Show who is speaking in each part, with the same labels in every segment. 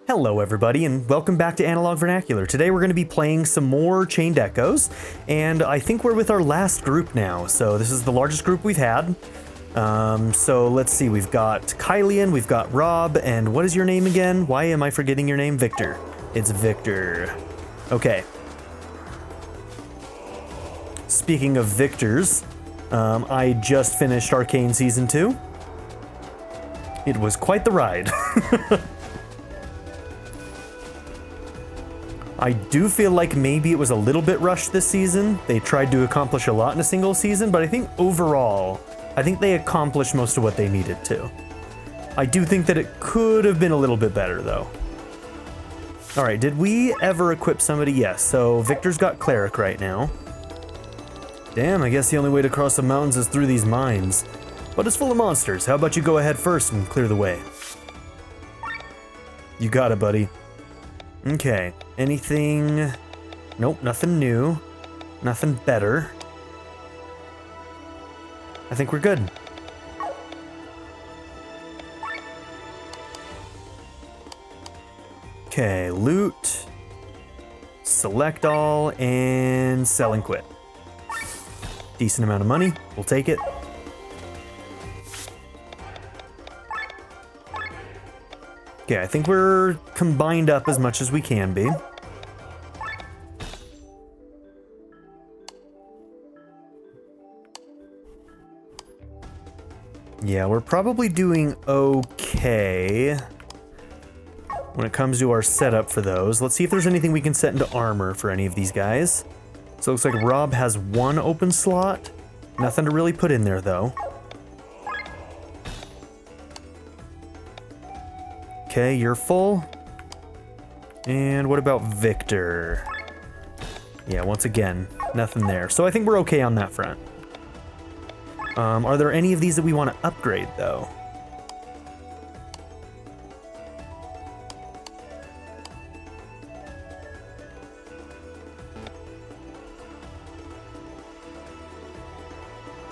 Speaker 1: Hello everybody and welcome back to Analog Vernacular. Today we're going to be playing some more Chained Echoes, and I think we're with our last group now. So this is the largest group we've had. So let's see, we've got Kylian, we've got Rob, and what is your name again? Why am I forgetting your name? Victor. It's Victor. Okay. Speaking of Victors, I just finished Arcane Season 2. It was quite the ride. I do feel like maybe it was a little bit rushed this season. They tried to accomplish a lot in a single season, but I think overall, I think they accomplished most of what they needed to. I do think that it could have been a little bit better though. All right, did we ever equip somebody? Yes, so Victor's got Cleric right now. Damn, I guess the only way to cross the mountains is through these mines. But it's full of monsters. How about you go ahead first and clear the way? You got it, buddy. Okay, anything? Nope, nothing new. Nothing better. I think we're good. Okay, loot, select all, and sell and quit. Decent amount of money, we'll take it. Okay, I think we're combined up as much as we can be. Yeah, we're probably doing okay when it comes to our setup for those. Let's see if there's anything we can set into armor for any of these guys. So it looks like Rob has one open slot. Nothing to really put in there though. Okay, you're full. And what about Victor? Yeah, once again, nothing there. So I think we're okay on that front. Are there any of these that we want to upgrade, though?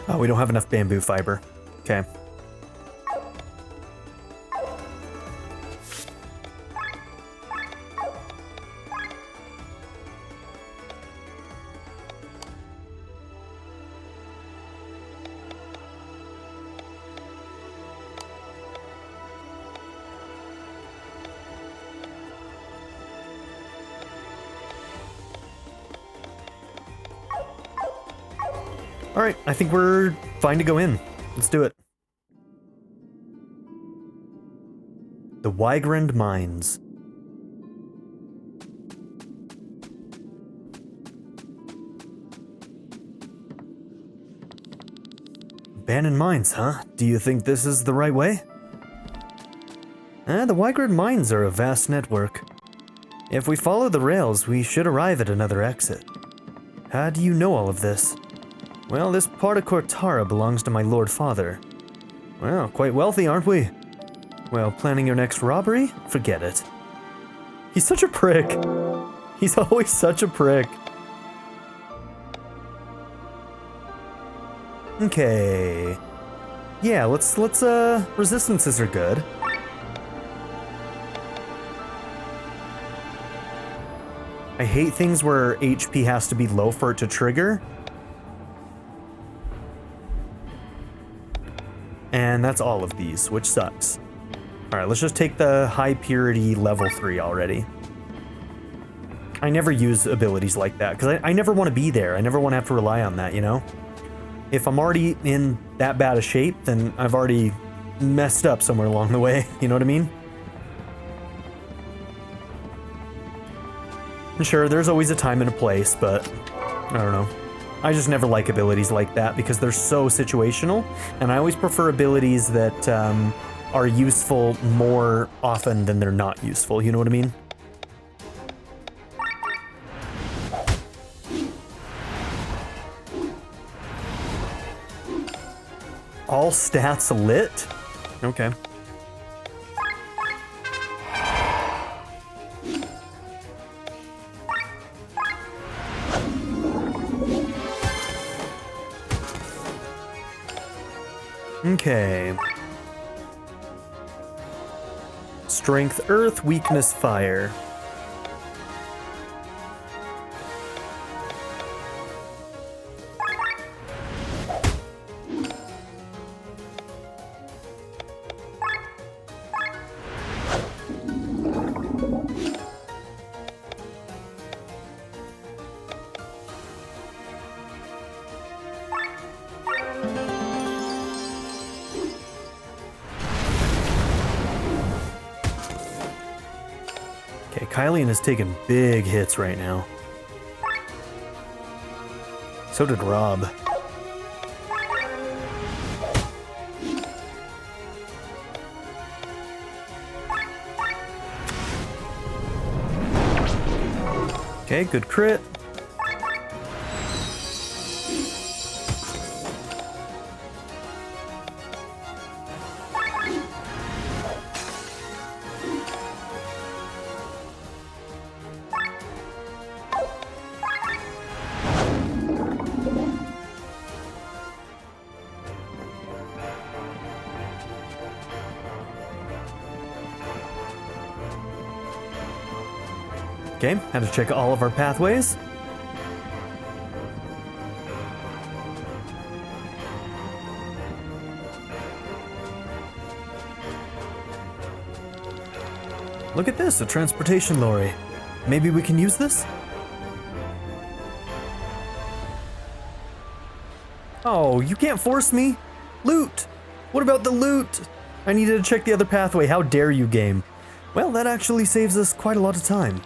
Speaker 1: Oh, we don't have enough bamboo fiber. Okay. All right, I think we're fine to go in. Let's do it. The Wygrand Mines. Abandoned mines, huh? Do you think this is the right way? The Wygrand Mines are a vast network. If we follow the rails, we should arrive at another exit. How do you know all of this? Well, this part of Cortara belongs to my Lord Father. Well, quite wealthy, aren't we? Well, planning your next robbery? Forget it. He's such a prick. He's always such a prick. Okay. Yeah, resistances are good. I hate things where HP has to be low for it to trigger. And that's all of these, which sucks. All right, let's just take the high purity level 3 already. I never use abilities like that because I never want to be there. I never want to have to rely on that, you know? If I'm already in that bad a shape, then I've already messed up somewhere along the way. You know what I mean? And sure, there's always a time and a place, but I don't know. I just never like abilities like that because they're so situational, and I always prefer abilities that are useful more often than they're not useful, you know what I mean? All stats lit? Okay. Strength earth, weakness fire. Okay, Kylian is taking big hits right now. So did Rob. Okay, good crit. Okay, had to check all of our pathways. Look at this, a transportation lorry. Maybe we can use this? Oh, you can't force me. Loot! What about the loot? I needed to check the other pathway. How dare you, game? Well, that actually saves us quite a lot of time.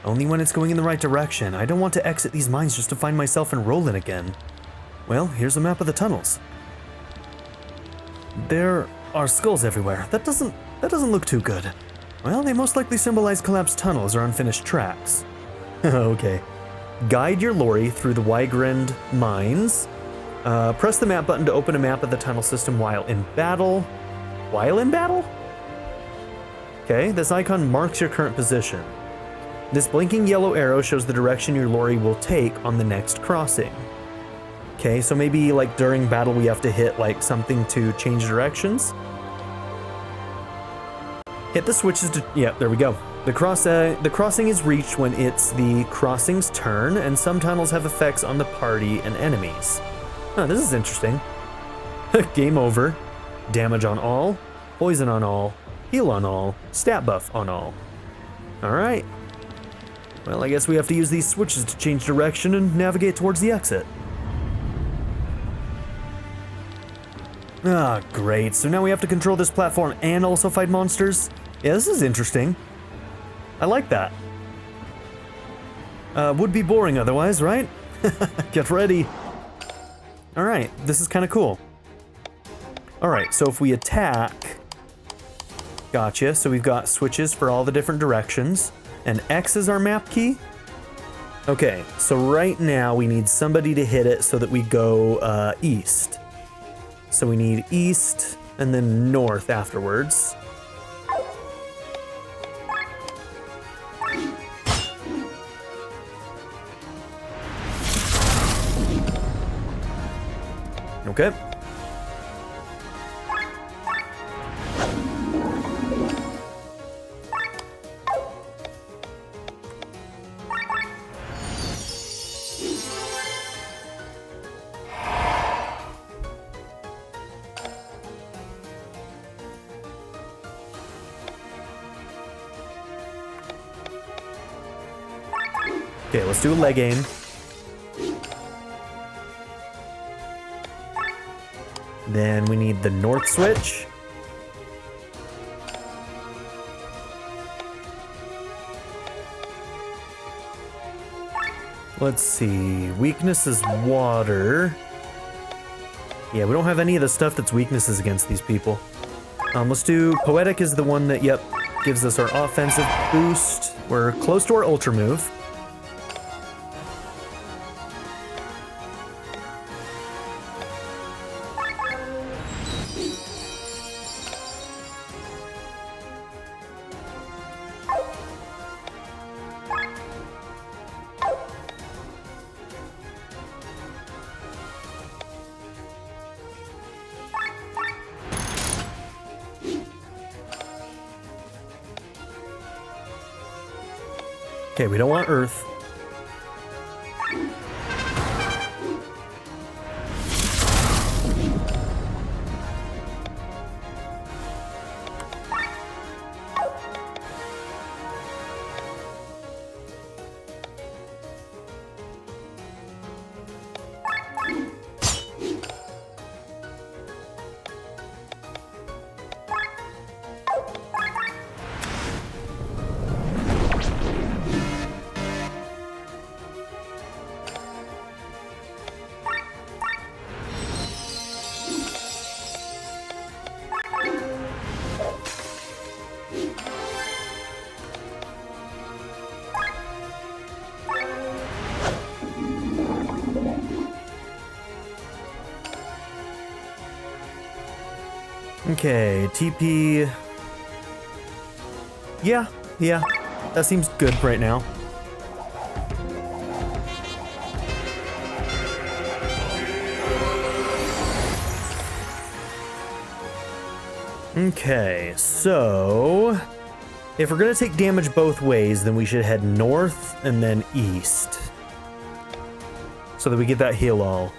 Speaker 1: Only when it's going in the right direction. I don't want to exit these mines just to find myself in Roland again. Well, here's a map of the tunnels. There are skulls everywhere. That doesn't look too good. Well, they most likely symbolize collapsed tunnels or unfinished tracks. Okay. Guide your lorry through the Wygrand mines. Press the map button to open a map of the tunnel system while in battle. While in battle? Okay, this icon marks your current position. This blinking yellow arrow shows the direction your lorry will take on the next crossing. Okay, so maybe like during battle we have to hit like something to change directions. Hit the switches to, yeah, there we go. The crossing is reached when it's the crossing's turn, and some tunnels have effects on the party and enemies. Huh, this is interesting. Game over. Damage on all, poison on all, heal on all, stat buff on all. Alright. Well, I guess we have to use these switches to change direction and navigate towards the exit. Ah, great. So now we have to control this platform and also fight monsters? Yeah, this is interesting. I like that. Would be boring otherwise, right? Get ready. Alright, this is kind of cool. Alright, so if we attack... Gotcha, so we've got switches for all the different directions. And X is our map key? Okay, so right now we need somebody to hit it so that we go east. So we need east and then north afterwards. Okay. Okay, let's do a leg aim. Then we need the north switch. Let's see, weakness is water. Yeah, we don't have any of the stuff that's weaknesses against these people. Let's do Poetic is the one that, yep, gives us our offensive boost. We're close to our ultra move. Okay, we don't want Earth. Okay, TP. Yeah, that seems good right now. Okay, so if we're gonna take damage both ways, then we should head north and then east, so that we get that heal all.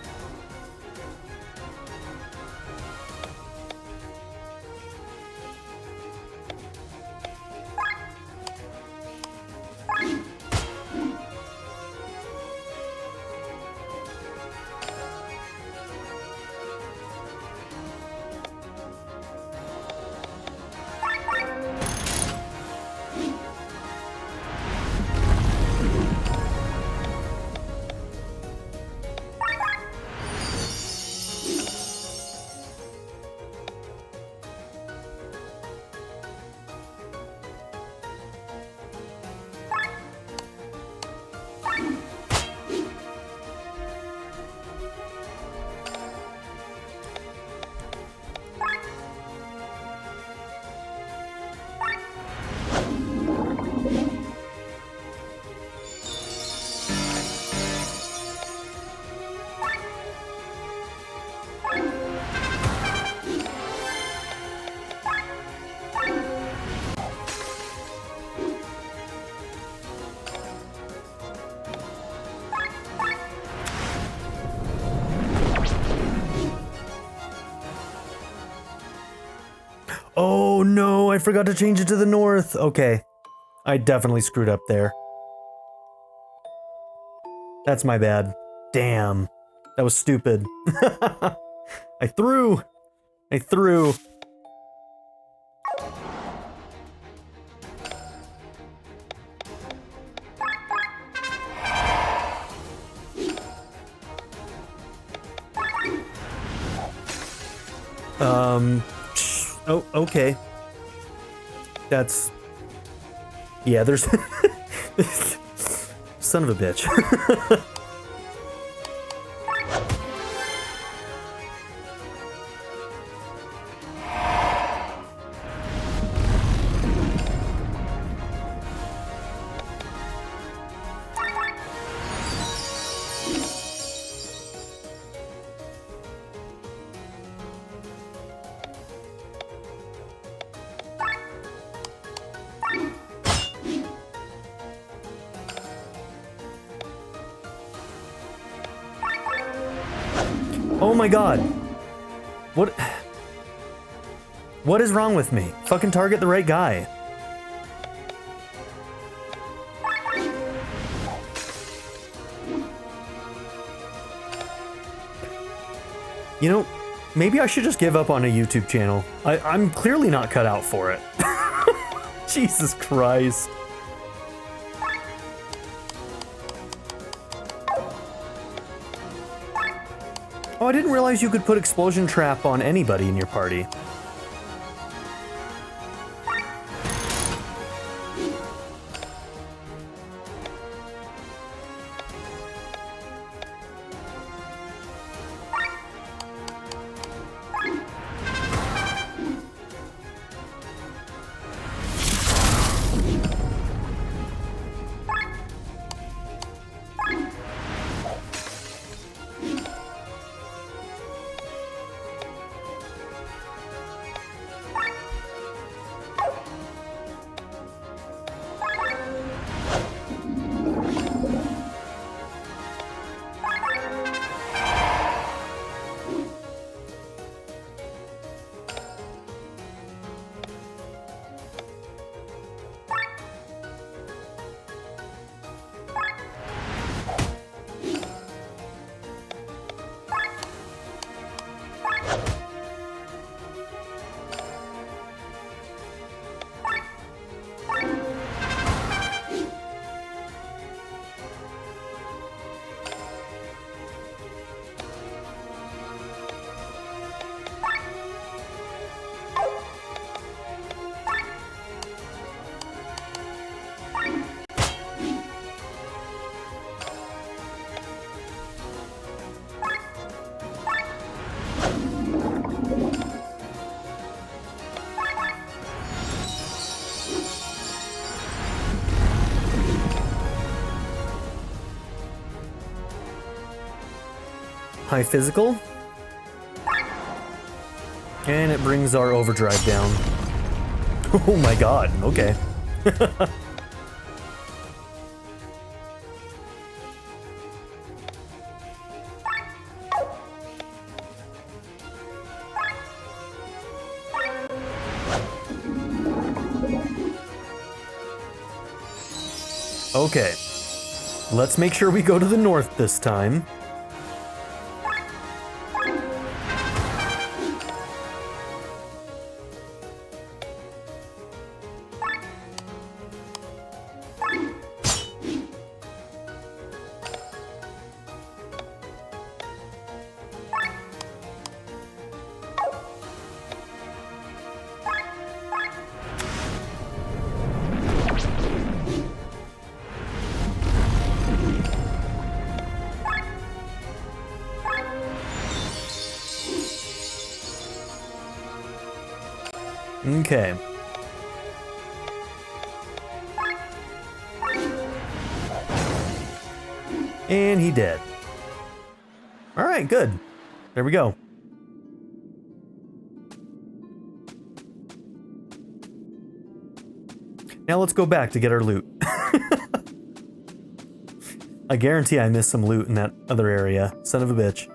Speaker 1: Oh no, I forgot to change it to the north. Okay, I definitely screwed up there. That's my bad. Damn, that was stupid. I threw. Oh, okay. That's... Yeah, there's... Son of a bitch. Oh my god. What is wrong with me? Fucking target the right guy. You know, maybe I should just give up on a YouTube channel. I'm clearly not cut out for it. Jesus Christ. Oh, I didn't realize you could put explosion trap on anybody in your party. High physical. And it brings our overdrive down. Oh my god, okay. Okay. Let's make sure we go to the north this time. Okay. And he did. All right, good. There we go. Now let's go back to get our loot. I guarantee I missed some loot in that other area. Son of a bitch.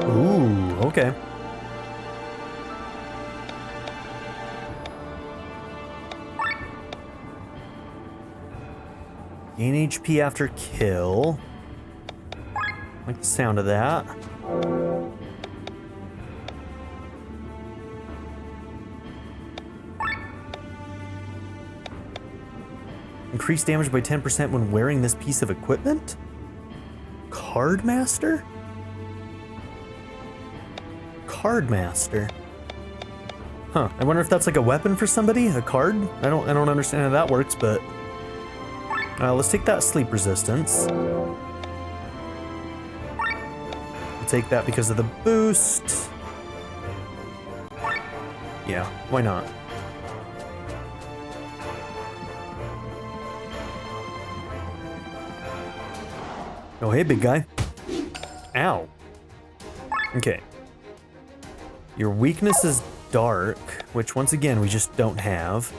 Speaker 1: Ooh, okay. Gain HP after kill. Like the sound of that. Increase damage by 10% when wearing this piece of equipment? Card Master? Card Master. Huh. I wonder if that's like a weapon for somebody? A card? I don't understand how that works, but let's take that sleep resistance. We'll take that because of the boost. Yeah, why not? Oh, hey, big guy. Ow. Okay. Your weakness is dark, which once again, we just don't have.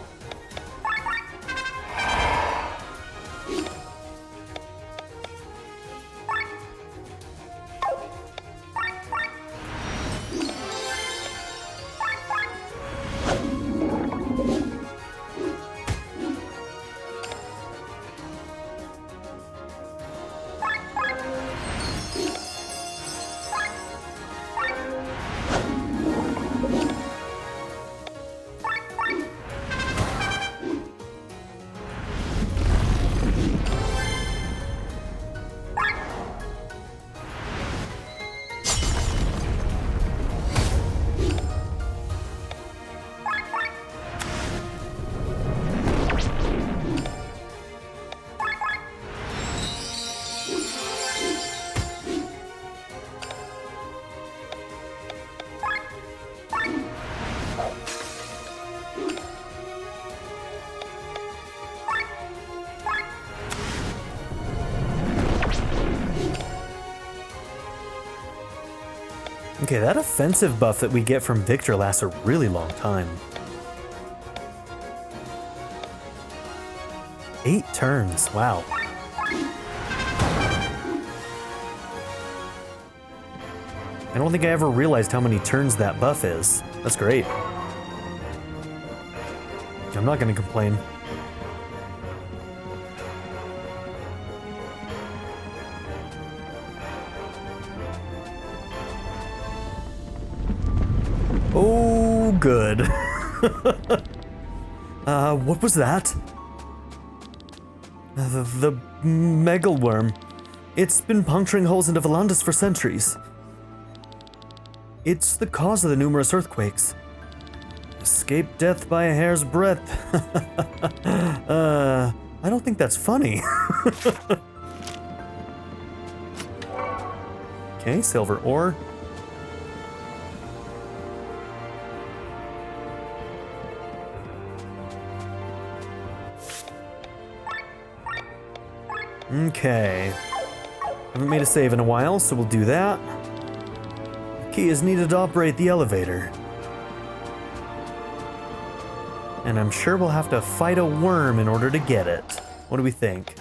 Speaker 1: Okay, that offensive buff that we get from Victor lasts a really long time. 8 turns, wow. I don't think I ever realized how many turns that buff is. That's great. I'm not gonna complain. Oh, good. What was that? The megalworm. It's been puncturing holes into Valandis for centuries. It's the cause of the numerous earthquakes. Escaped death by a hair's breadth. I don't think that's funny. Okay, silver ore. Okay. Haven't made a save in a while, so we'll do that. The key is needed to operate the elevator. And I'm sure we'll have to fight a worm in order to get it. What do we think?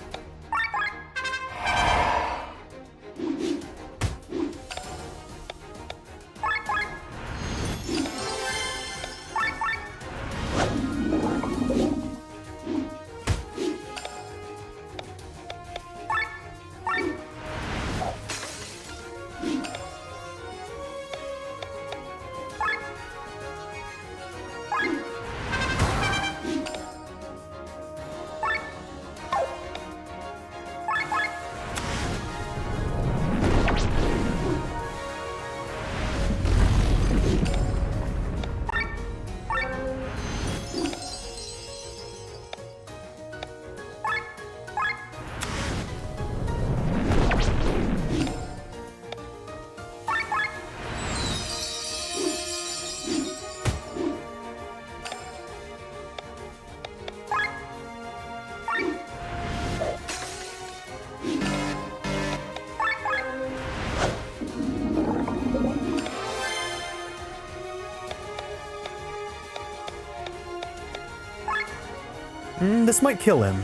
Speaker 1: This might kill him.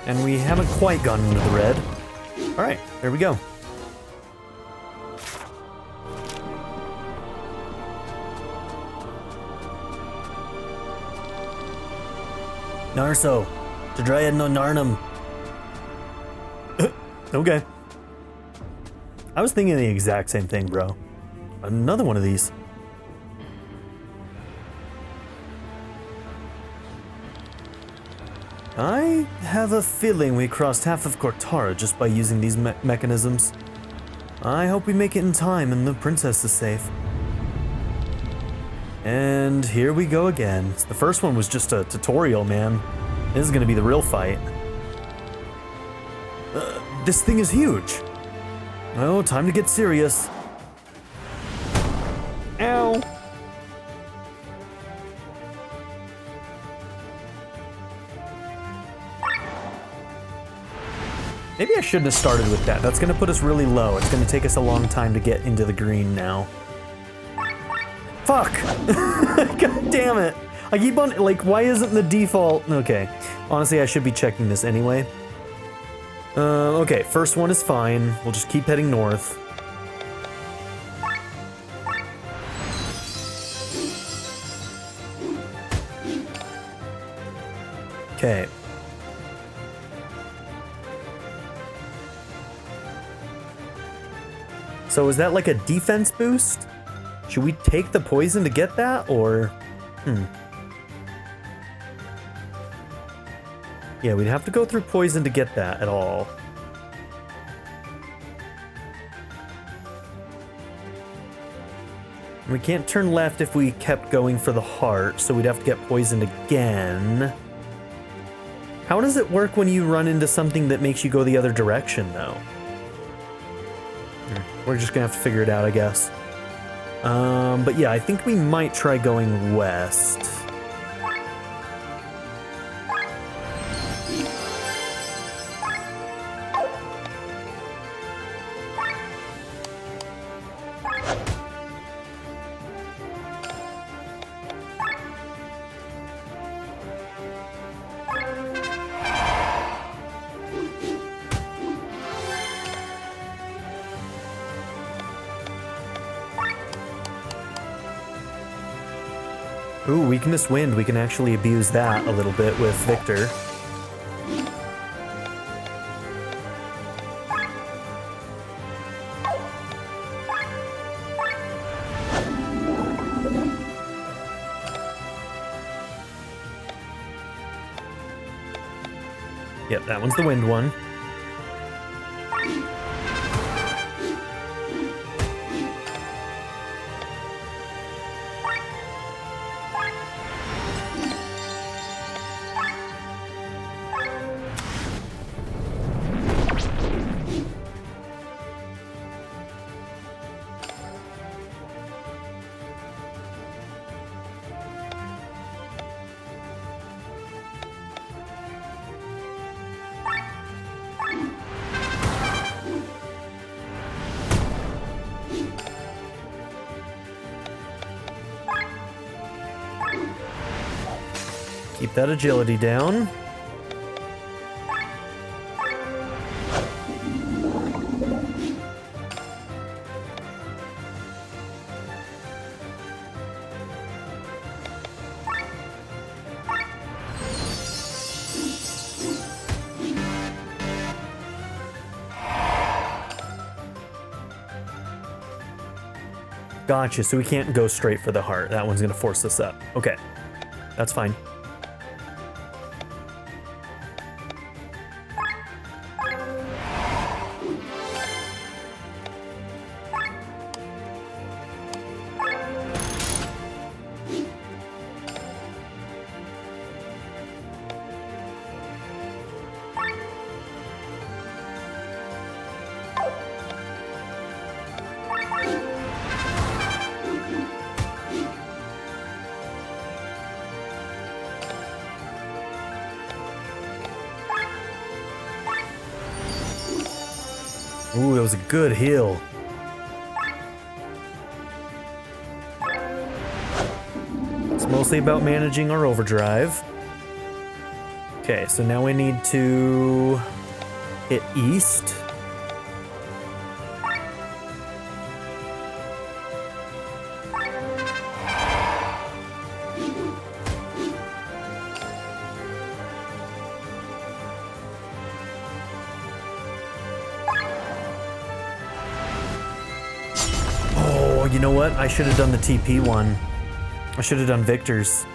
Speaker 1: And we haven't quite gone into the red. Alright, there we go. Narso, to dry no narnum. Okay. I was thinking the exact same thing, bro. Another one of these. I have a feeling we crossed half of Cortara just by using these mechanisms. I hope we make it in time and the princess is safe. And here we go again. The first one was just a tutorial, man. This is gonna be the real fight. This thing is huge. Oh, time to get serious. Ow. Maybe I shouldn't have started with that. That's gonna put us really low. It's gonna take us a long time to get into the green now. Fuck! God damn it! I keep on, like, why isn't the default? Okay. Honestly, I should be checking this anyway. Okay, first one is fine. We'll just keep heading north. Okay. So is that like a defense boost? Should we take the poison to get that, or? Yeah, we'd have to go through poison to get that at all. We can't turn left if we kept going for the heart, so we'd have to get poisoned again. How does it work when you run into something that makes you go the other direction, though? We're just gonna have to figure it out, I guess. But yeah, I think we might try going west. Ooh, weakness wind. We can actually abuse that a little bit with Victor. Yep, that one's the wind one. Keep that agility down. Gotcha, so we can't go straight for the heart. That one's gonna force us up. Okay, that's fine. Ooh, that was a good heal. It's mostly about managing our overdrive. Okay, so now we need to hit east. You know what? I should have done the TP one. I should have done Victor's.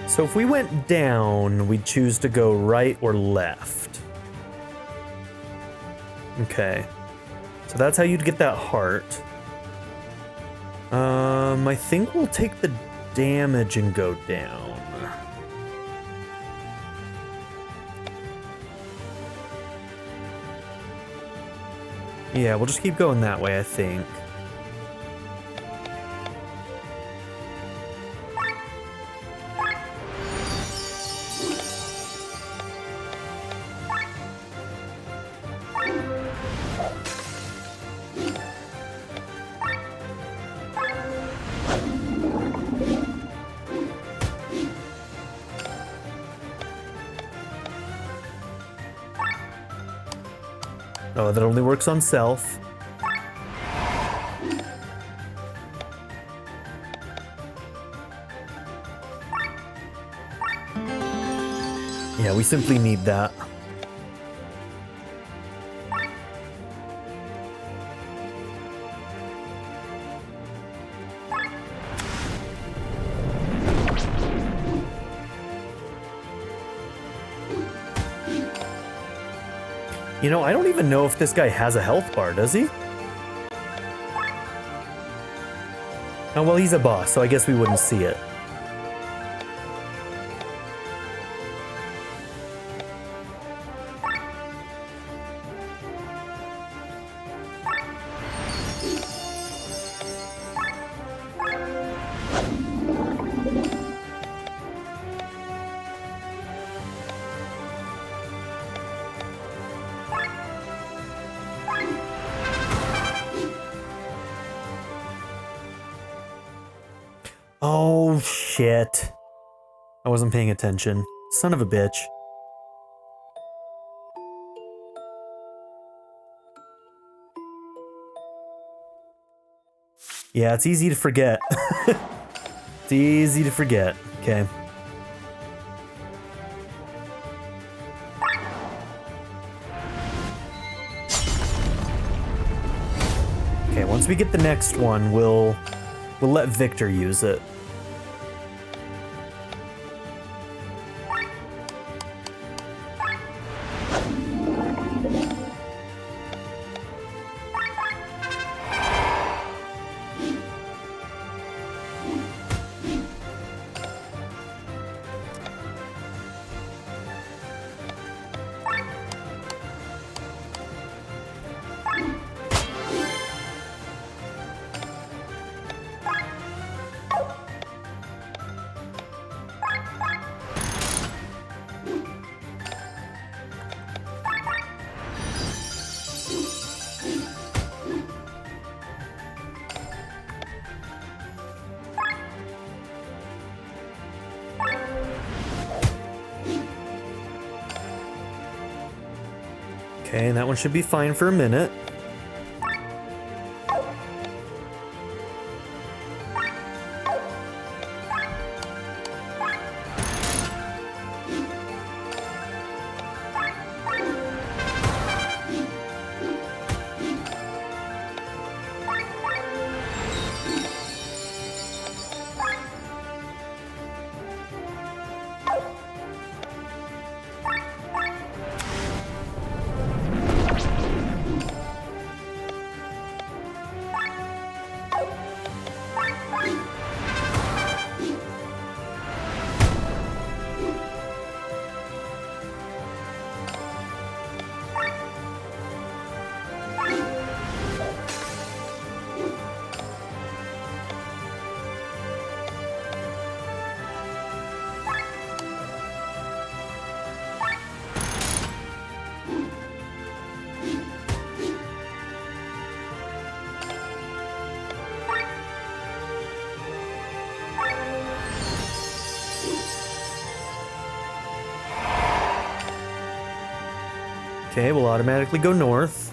Speaker 1: So if we went down, we'd choose to go right or left. Okay. So that's how you'd get that heart. I think we'll take the damage and go down. Yeah, we'll just keep going that way, I think. Oh, that only works on self. Yeah, we simply need that. You know, I don't even know if this guy has a health bar, does he? Oh, well, he's a boss, so I guess we wouldn't see it. Oh, shit. I wasn't paying attention. Son of a bitch. Yeah, it's easy to forget. It's easy to forget. Okay. Okay, once we get the next one, we'll let Victor use it. Okay, that one should be fine for a minute. Okay, we'll automatically go north.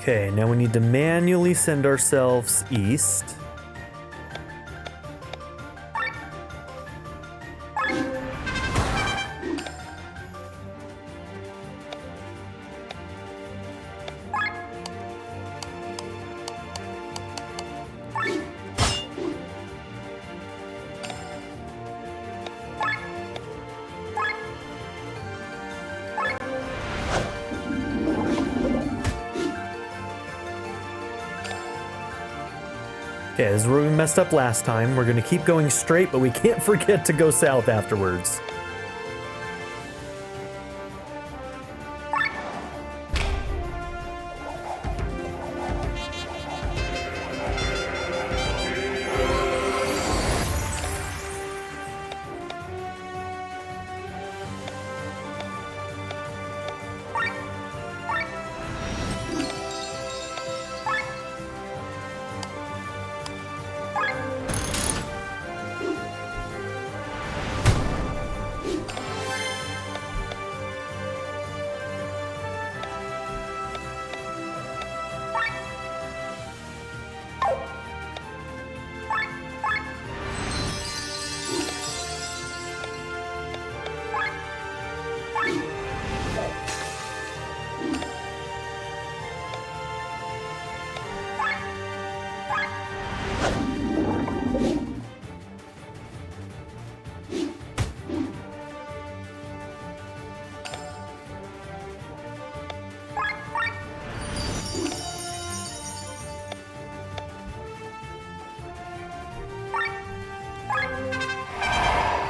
Speaker 1: Okay, now we need to manually send ourselves east. Okay, this is where we messed up last time. We're gonna keep going straight, but we can't forget to go south afterwards.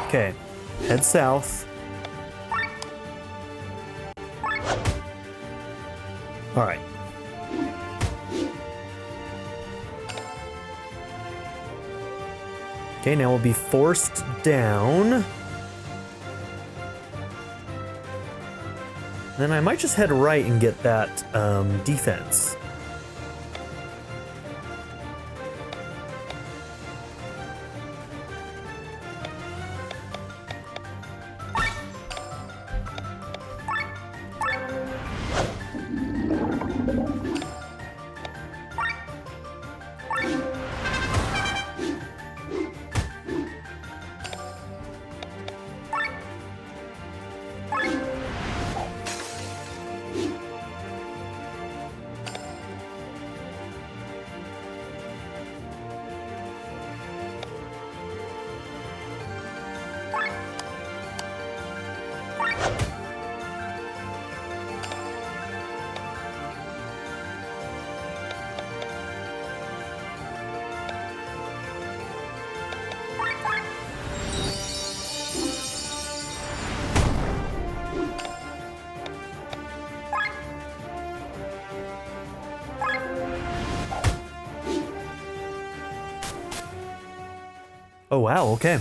Speaker 1: Okay, head south. All right. Okay, now we'll be forced down. Then I might just head right and get that defense. Oh, wow, okay.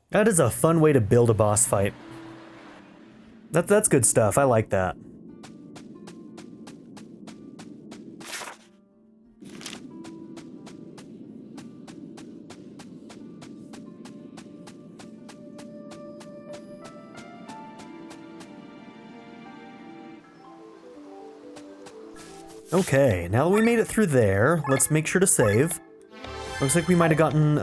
Speaker 1: That is a fun way to build a boss fight. That's good stuff. I like that. Okay, now that we made it through there, let's make sure to save. Looks like we might have gotten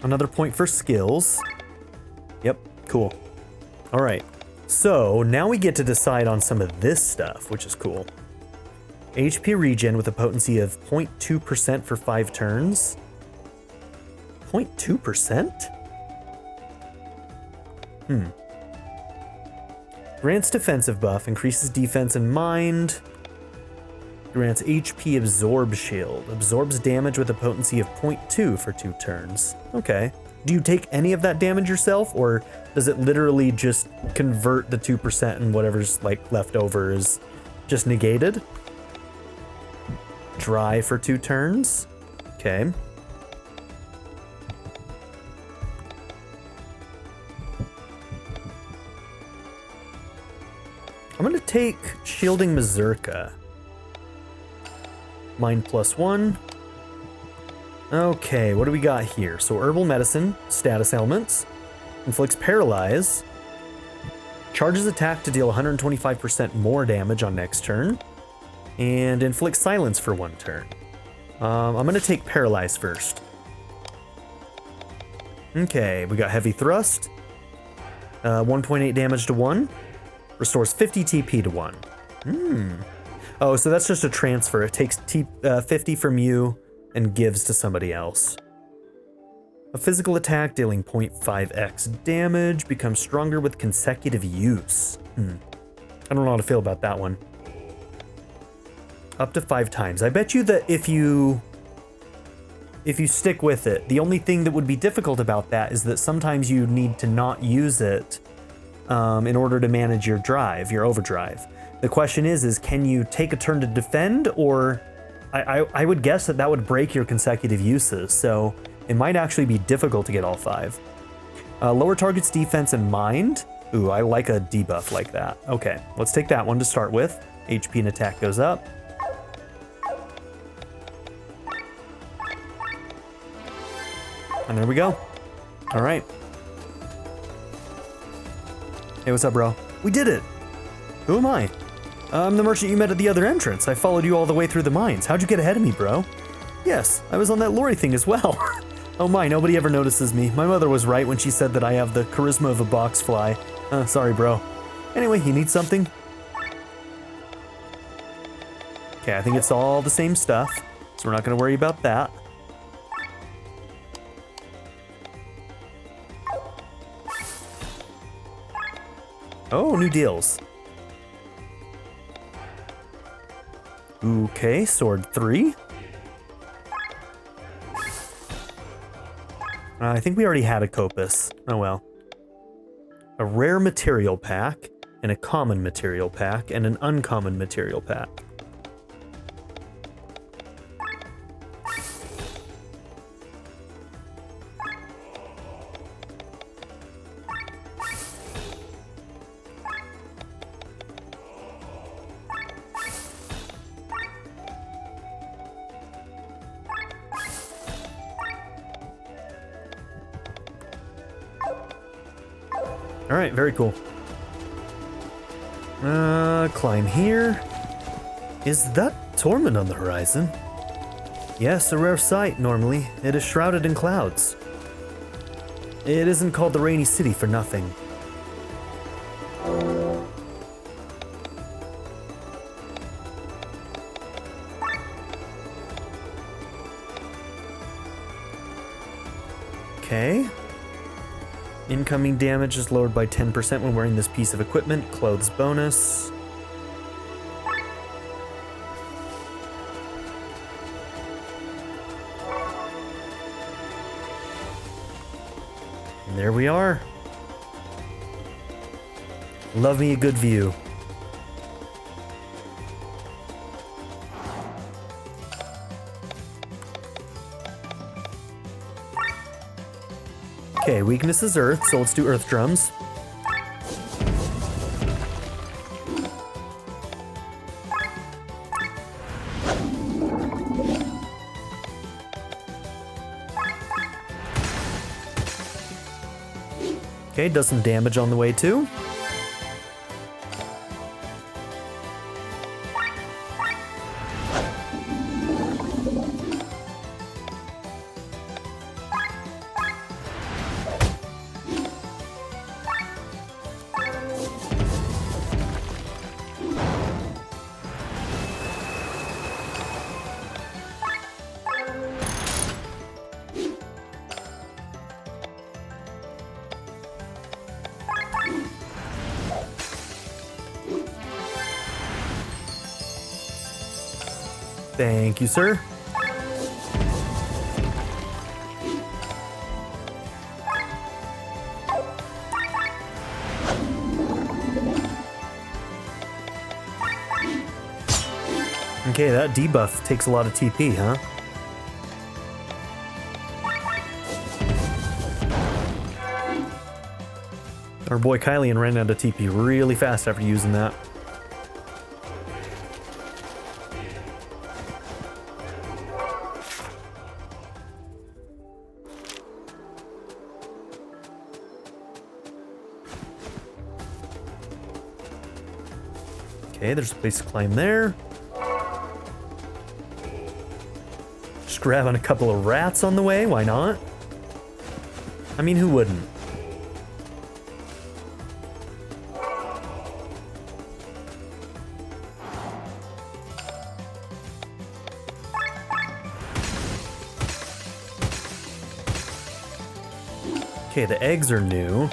Speaker 1: another point for skills. Yep, cool. All right, so now we get to decide on some of this stuff, which is cool. HP regen with a potency of 0.2% for 5 turns. 0.2%? Grants defensive buff, increases defense and mind. Grants HP absorb shield. Absorbs damage with a potency of 0.2 for 2 turns. Okay. Do you take any of that damage yourself, or does it literally just convert the 2% and whatever's like left over is just negated? Dry for 2 turns. Okay. I'm gonna take Shielding Mazurka. Mind +1. Okay, what do we got here? So Herbal Medicine, status elements, inflicts Paralyze, charges attack to deal 125% more damage on next turn, and inflicts Silence for 1 turn. I'm gonna take Paralyze first. Okay, we got Heavy Thrust, 1.8 damage to 1. Restores 50 TP to 1. Oh, so that's just a transfer. It takes 50 from you and gives to somebody else. A physical attack dealing 0.5x damage becomes stronger with consecutive use. I don't know how to feel about that one. Up to 5 times. I bet you that if you stick with it, the only thing that would be difficult about that is that sometimes you need to not use it in order to manage your drive, your overdrive. The question is can you take a turn to defend, or I would guess that would break your consecutive uses, so it might actually be difficult to get all 5. Lower target's defense and mind. Ooh, I like a debuff like that. Okay, let's take that one to start with. HP and attack goes up. And there we go. All right. Hey, what's up, bro? We did it! Who am I? I'm the merchant you met at the other entrance. I followed you all the way through the mines. How'd you get ahead of me, bro? Yes, I was on that lorry thing as well. Oh my, nobody ever notices me. My mother was right when she said that I have the charisma of a box fly. Sorry, bro. Anyway, you need something? Okay, I think it's all the same stuff, so we're not gonna worry about that. Oh, new deals. Okay, sword 3. I think we already had a Copus. Oh well. A rare material pack, and a common material pack, and an uncommon material pack. Alright, very cool. Climb here. Is that Torment on the horizon? Yes, a rare sight, normally. It is shrouded in clouds. It isn't called the Rainy City for nothing. Okay. Incoming damage is lowered by 10% when wearing this piece of equipment. Clothes bonus. And there we are. Love me a good view. Okay, weakness is earth, so let's do earth drums. Okay, does some damage on the way too. Thank you, sir. Okay, that debuff takes a lot of TP, huh? Our boy Kylian ran out of TP really fast after using that. Okay, there's a place to climb there. Just grabbing a couple of rats on the way, why not? I mean, who wouldn't? Okay, the eggs are new.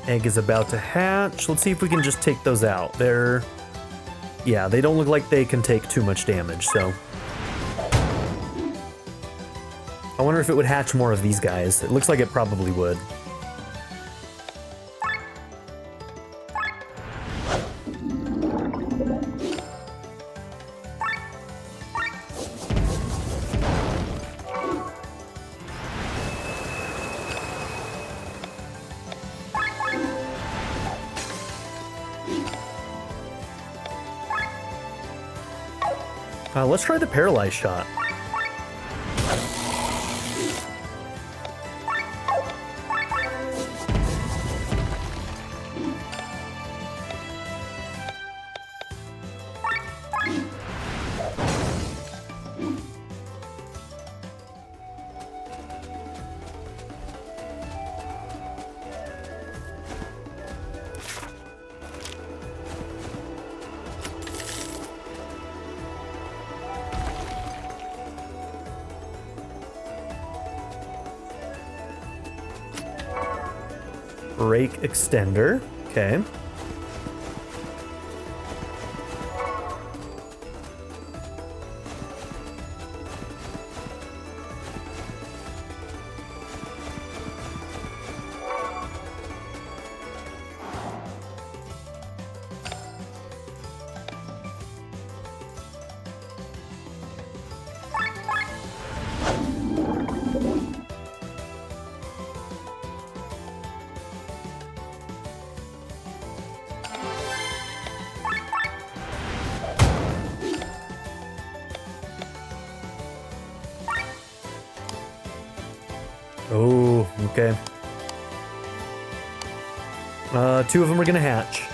Speaker 1: Egg is about to hatch. Let's see if we can just take those out. Yeah, they don't look like they can take too much damage, so. I wonder if it would hatch more of these guys. It looks like it probably would. Let's try the paralyzed shot. Brake extender. Okay. Oh, okay. Two of them are gonna hatch.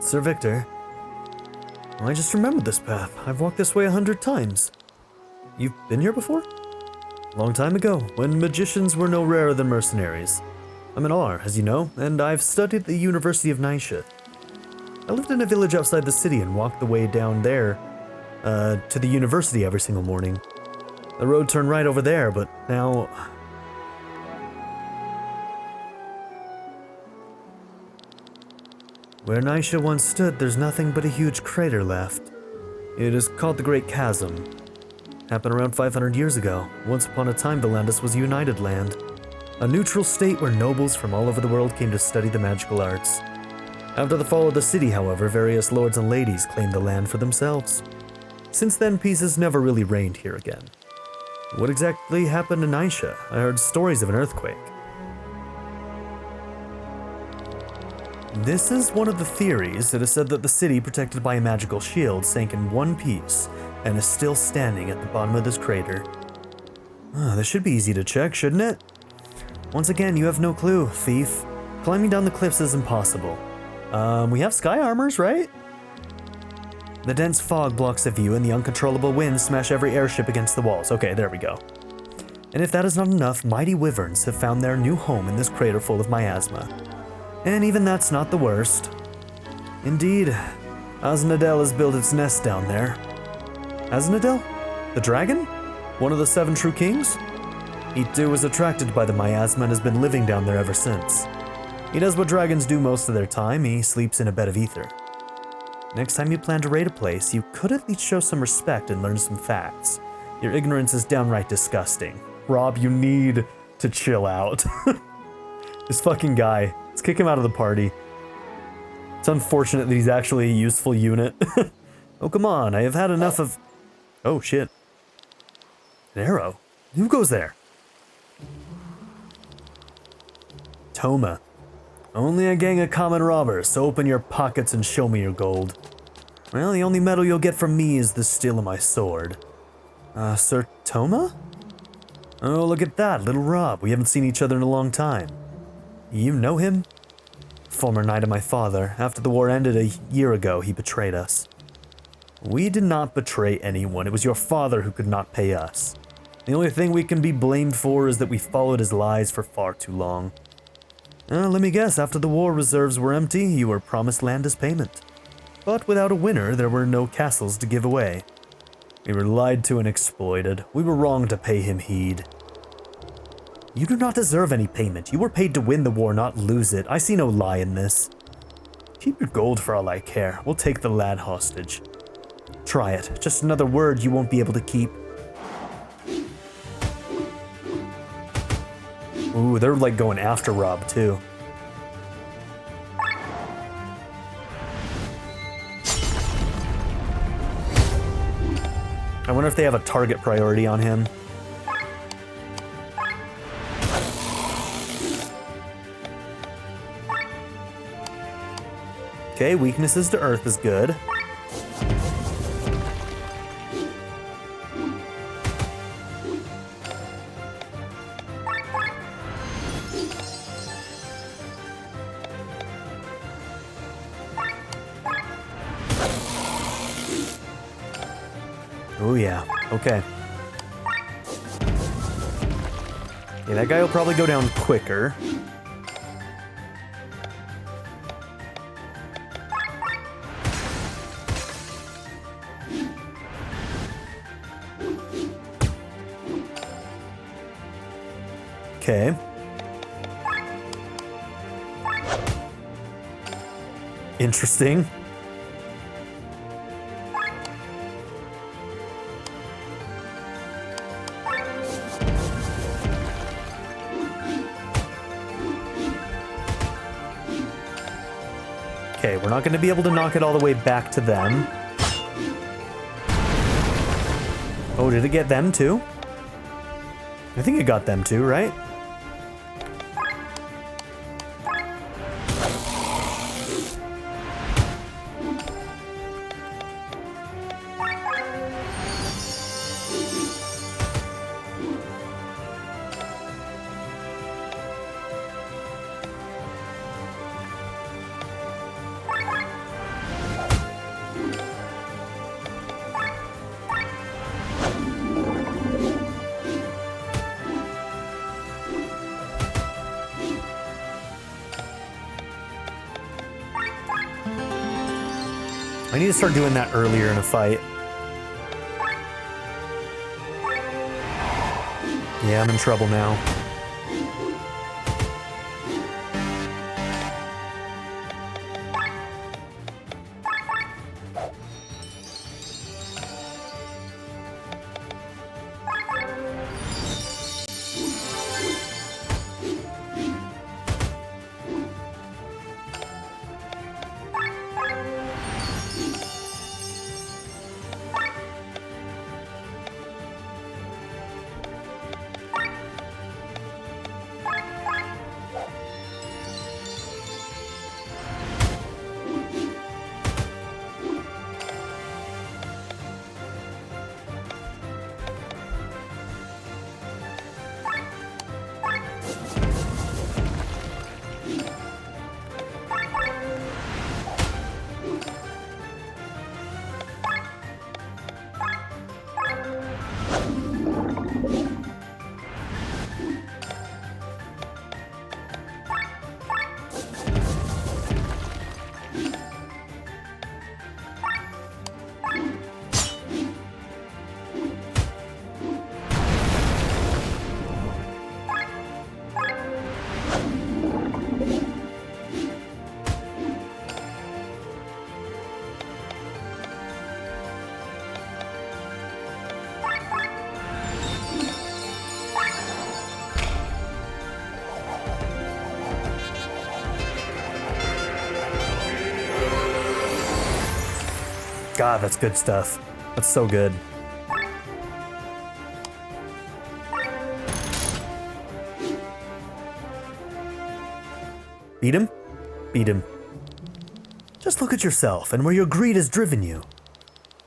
Speaker 1: Sir Victor, I just remembered this path. I've walked this way 100 times. You've been here before? Long time ago, when magicians were no rarer than mercenaries. I'm an R, as you know, and I've studied at the University of Naisha. I lived in a village outside the city and walked the way down there to the university every single morning. The road turned right over there, but now... Where Naisha once stood, there's nothing but a huge crater left. It is called the Great Chasm. Happened around 500 years ago. Once upon a time, Valandis was a united land. A neutral state where nobles from all over the world came to study the magical arts. After the fall of the city, however, various lords and ladies claimed the land for themselves. Since then, peace has never really reigned here again. What exactly happened to Naisha? I heard stories of an earthquake. This is one of the theories that has said that the city, protected by a magical shield, sank in one piece and is still standing at the bottom of this crater. This should be easy to check, shouldn't it? Once again, you have no clue, thief. Climbing down the cliffs is impossible. We have sky armors, right? The dense fog blocks the view and the uncontrollable winds smash every airship against the walls. Okay, there we go. And if that is not enough, mighty wyverns have found their new home in this crater full of miasma. And even that's not the worst. Indeed, Aznadel has built its nest down there. Aznadel? The dragon? One of the 7 true kings? He too was attracted by the miasma and has been living down there ever since. He does what dragons do most of their time, he sleeps in a bed of ether. Next time you plan to raid a place, you could at least show some respect and learn some facts. Your ignorance is downright disgusting. Rob, you need to chill out. This fucking guy. Let's kick him out of the party. It's unfortunate that he's actually a useful unit. Oh, come on. I have had enough of... Oh, shit. An arrow? Who goes there? Toma. Only a gang of common robbers, so open your pockets and show me your gold. Well, the only metal you'll get from me is the steel of my sword. Sir Toma? Oh, look at that, little Rob. We haven't seen each other in a long time. You know him? Former knight of my father. After the war ended a year ago, he betrayed us. We did not betray anyone. It was your father who could not pay us. The only thing we can be blamed for is that we followed his lies for far too long. Let me guess, after the war reserves were empty, you were promised land as payment. But without a winner, there were no castles to give away. We were lied to and exploited. We were wrong to pay him heed. You do not deserve any payment. You were paid to win the war, not lose it. I see no lie in this. Keep your gold for all I care. We'll take the lad hostage. Try it. Just another word you won't be able to keep. Ooh, they're like going after Rob too. I wonder if they have a target priority on him. Okay, weaknesses to earth is good. Oh yeah, okay. Yeah, that guy will probably go down quicker. Okay. Interesting. Okay, we're not going to be able to knock it all the way back to them. Oh, did it get them too? I think it got them too, right? I need to start doing that earlier in a fight. Yeah, I'm in trouble now. God, that's good stuff. That's so good. Beat him? Beat him. Just look at yourself and where your greed has driven you.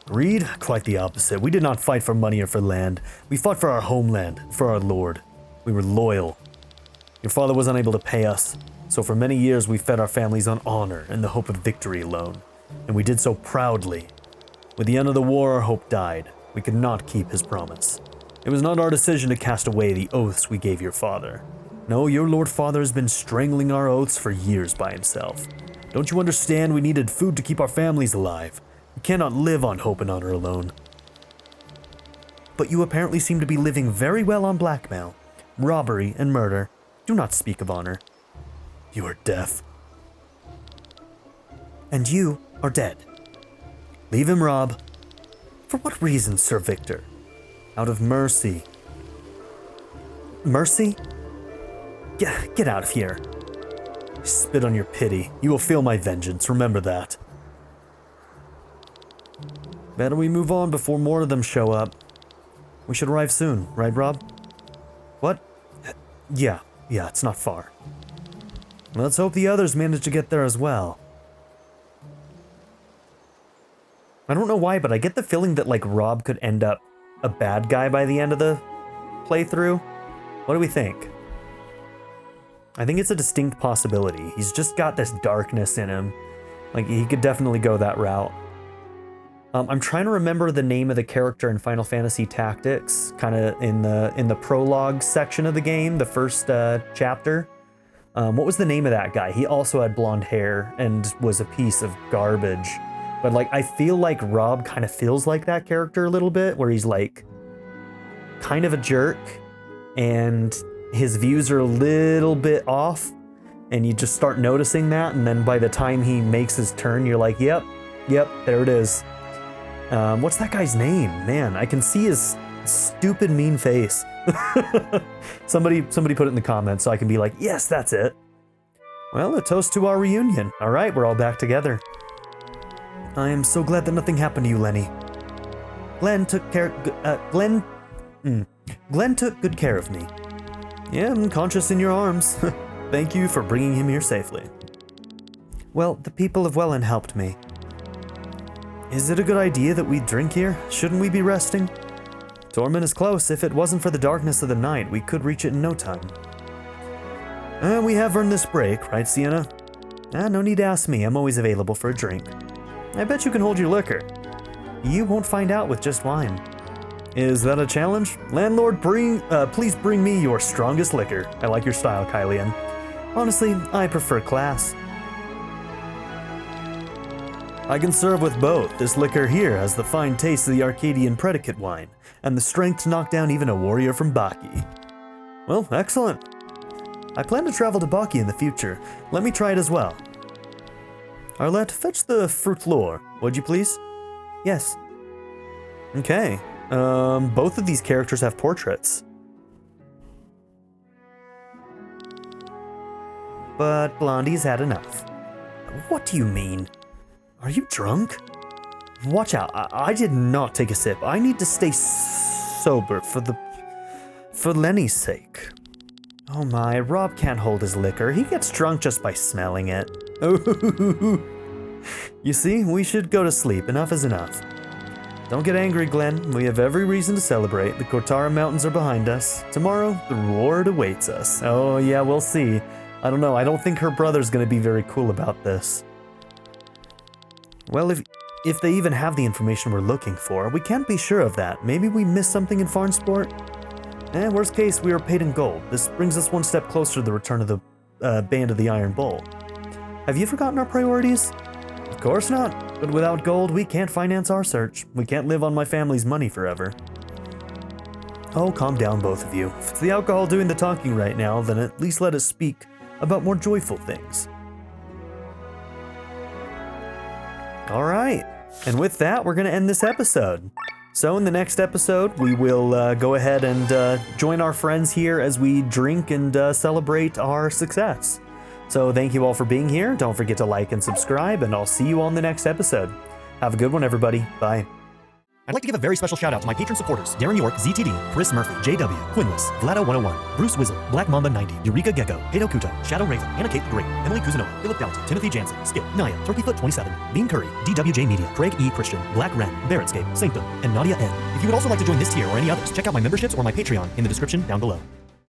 Speaker 1: Greed? Quite the opposite. We did not fight for money or for land. We fought for our homeland, for our lord. We were loyal. Your father was unable to pay us, so for many years we fed our families on honor and the hope of victory alone. And we did so proudly. With the end of the war, our hope died. We could not keep his promise. It was not our decision to cast away the oaths we gave your father. No, your lord father has been strangling our oaths for years by himself. Don't you understand we needed food to keep our families alive? We cannot live on hope and honor alone. but you apparently seem to be living very well on blackmail, robbery, and murder. Do not speak of honor. You are deaf. And you are dead. Leave him, Rob. For what reason, Sir Victor? Out of mercy. Mercy? Get out of here. Spit on your pity. You will feel my vengeance, remember that. Better we move on before more of them show up. We should arrive soon, right, Rob? What? Yeah, it's not far. Let's hope the others manage to get there as well. I don't know why, but I get the feeling that, like, Rob could end up a bad guy by the end of the playthrough. What do we think? I think it's a distinct possibility. He's just got this darkness in him. Like, he could definitely go that route. I'm trying to remember the name of the character in Final Fantasy Tactics, kind of in the prologue section of the game, the first chapter. What was the name of that guy? He also had blonde hair and was a piece of garbage. But, like, I feel like Rob kind of feels like that character a little bit, where he's, like, kind of a jerk, and his views are a little bit off, and you just start noticing that, and then by the time he makes his turn, you're like, yep, there it is. What's that guy's name? Man, I can see his stupid mean face. Somebody put it in the comments so I can be like, yes, that's it. Well, a toast to our reunion. All right, we're all back together. I am so glad that nothing happened to you, Lenny. Glenn took good care of me. Yeah, I'm conscious in your arms. Thank you for bringing him here safely. Well, the people of Welland helped me. Is it a good idea that we drink here? Shouldn't we be resting? Torment is close. If it wasn't for the darkness of the night, we could reach it in no time. We have earned this break, right, Sienna? No need to ask me. I'm always available for a drink. I bet you can hold your liquor. You won't find out with just wine. Is that a challenge? Landlord, please bring me your strongest liquor. I like your style, Kylian. Honestly, I prefer class. I can serve with both. This liquor here has the fine taste of the Arcadian predicate wine, and the strength to knock down even a warrior from Baki. Well, excellent. I plan to travel to Baki in the future. Let me try it as well. Arlette, fetch the fruit lore, would you please? Yes. Okay. Both of these characters have portraits. But Blondie's had enough. What do you mean? Are you drunk? Watch out, I did not take a sip. I need to stay sober for Lenny's sake. Oh my, Rob can't hold his liquor. He gets drunk just by smelling it. You see, we should go to sleep. Enough is enough. Don't get angry, Glenn. We have every reason to celebrate. The Kortara Mountains are behind us. Tomorrow, the reward awaits us. Oh yeah, we'll see. I don't know. I don't think her brother's gonna be very cool about this. Well, if they even have the information we're looking for, we can't be sure of that. Maybe we missed something in Farnsport? Worst case, we are paid in gold. This brings us one step closer to the return of the Band of the Iron Bull. Have you forgotten our priorities? Of course not, but without gold, we can't finance our search. We can't live on my family's money forever. Oh, calm down, both of you. If it's the alcohol doing the talking right now, then at least let us speak about more joyful things. All right, and with that, we're going to end this episode. So in the next episode, we will go ahead and join our friends here as we drink and celebrate our success. So thank you all for being here. Don't forget to like and subscribe, and I'll see you on the next episode. Have a good one, everybody. Bye. I'd like to give a very special shout out to my patron supporters: Darren York, ZTD, Chris Murphy, JW, Quinless, Vlado101, Bruce Wizzle, Black Mamba 90, Eureka Gecko, Hato Kuto, Shadow Raven, Anna Kate the Great, Emily Kuzanova, Philip Dalton, Timothy Jansen, Skip, Naya, Turkeyfoot 27, Bean Curry, DWJ Media, Craig E. Christian, Black Ren, Barrettscape, Sanctum, and Nadia N. If you would also like to join this tier or any others, check out my memberships or my Patreon in the description down below.